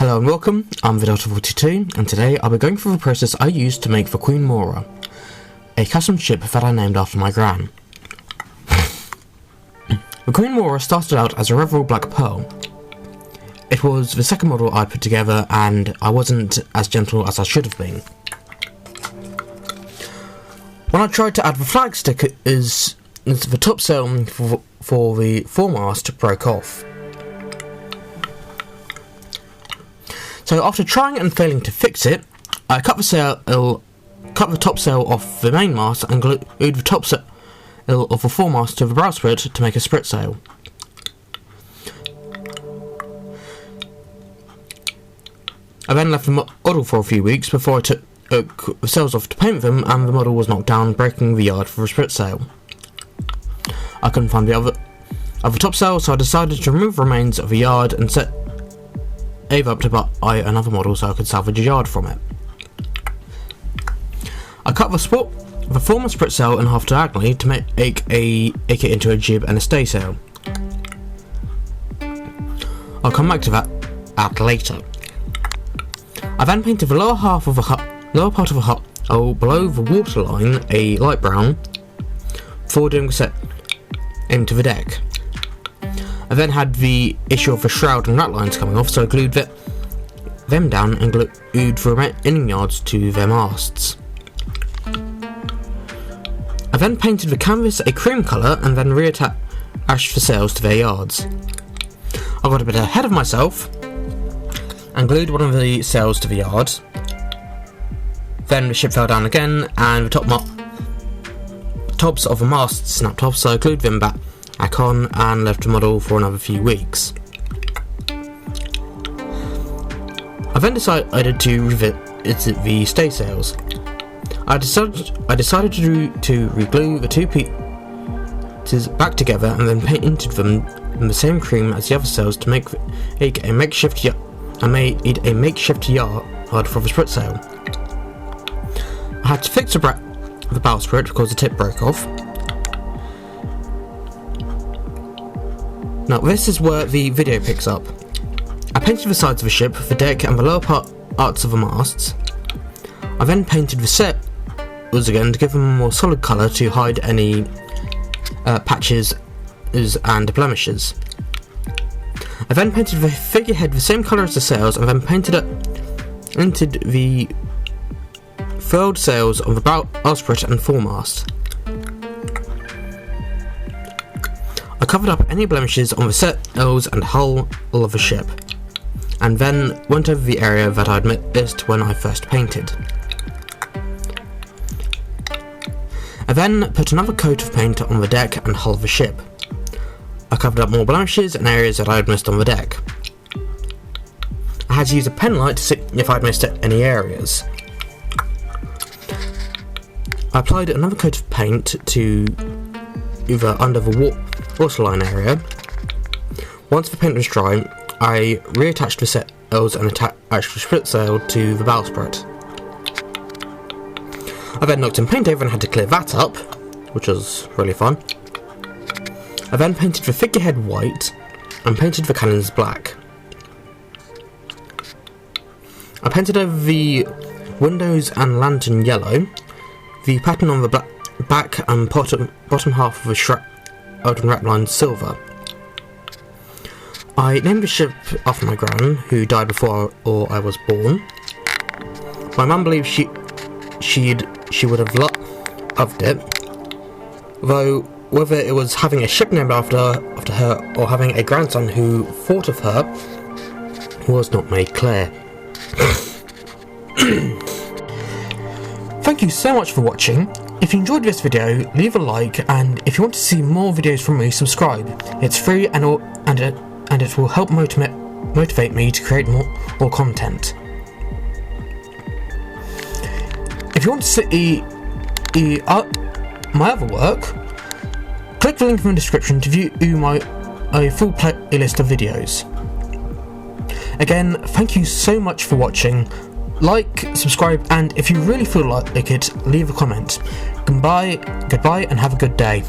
Hello and welcome, I'm Vidalta42 and today I'll be going through the process I used to make for Queen Maura, a custom ship that I named after my gran. The Queen Maura started out as a Revel Black Pearl. It was the second model I put together and I wasn't as gentle as I should have been. When I tried to add the flag stickers, the top sail for the foremast broke off. So after trying and failing to fix it, I cut the top sail off the main mast and glued the top sail of the foremast to the bowsprit to make a sprit sail. I then left the model for a few weeks before I took the sails off to paint them, and the model was knocked down, breaking the yard for the sprit sail. I couldn't find the other top sail, so I decided to remove the remains of the yard and set Ava up to buy another model so I could salvage a yard from it. I cut the former sprit sail in half diagonally to make it into a jib and a staysail. I'll come back to that later. I then painted the lower part of the hut below the waterline a light brown before doing the set into the deck. I then had the issue of the shroud and ratlines coming off, so I glued them down and glued the remaining yards to their masts. I then painted the canvas a cream colour and then reattached the sails to their yards. I got a bit ahead of myself and glued one of the sails to the yard. Then the ship fell down again and the tops of the masts snapped off, so I glued them back on and left the model for another few weeks. I then decided to revisit the staysails. I decided to reglue the two pieces back together and then painted them in the same cream as the other sails to make a makeshift yard for the sprit sail. I had to fix the bowsprit because the tip broke off. Now this is where the video picks up. I painted the sides of the ship, the deck and the lower parts of the masts. I then painted the sails again to give them a more solid colour to hide any patches and blemishes. I then painted the figurehead the same colour as the sails and then painted the furled sails on the bowsprit and foremast. I covered up any blemishes on the sails and hull of the ship, and then went over the area that I'd missed when I first painted. I then put another coat of paint on the deck and hull of the ship. I covered up more blemishes and areas that I had missed on the deck. I had to use a pen light to see if I'd missed any areas. I applied another coat of paint to either under the waterline area. Once the paint was dry, I reattached the sails and attached the sprit sail to the bowsprit. I then knocked some paint over and had to clear that up, which was really fun. I then painted the figurehead white and painted the cannons black. I painted over the windows and lantern yellow, the pattern on the back and bottom half of the shroud and ratline silver. I named the ship after my gran, who died before I was born. My mum believes she would have loved it, though whether it was having a ship named after her or having a grandson who thought of her was not made clear. Thank you so much for watching. If you enjoyed this video, leave a like, and if you want to see more videos from me, subscribe. It's free and it will help motivate me to create more content. If you want to see my other work, click the link in the description to view my full playlist of videos. Again, thank you so much for watching. Like, subscribe, and if you really feel like it, leave a comment. Goodbye and have a good day.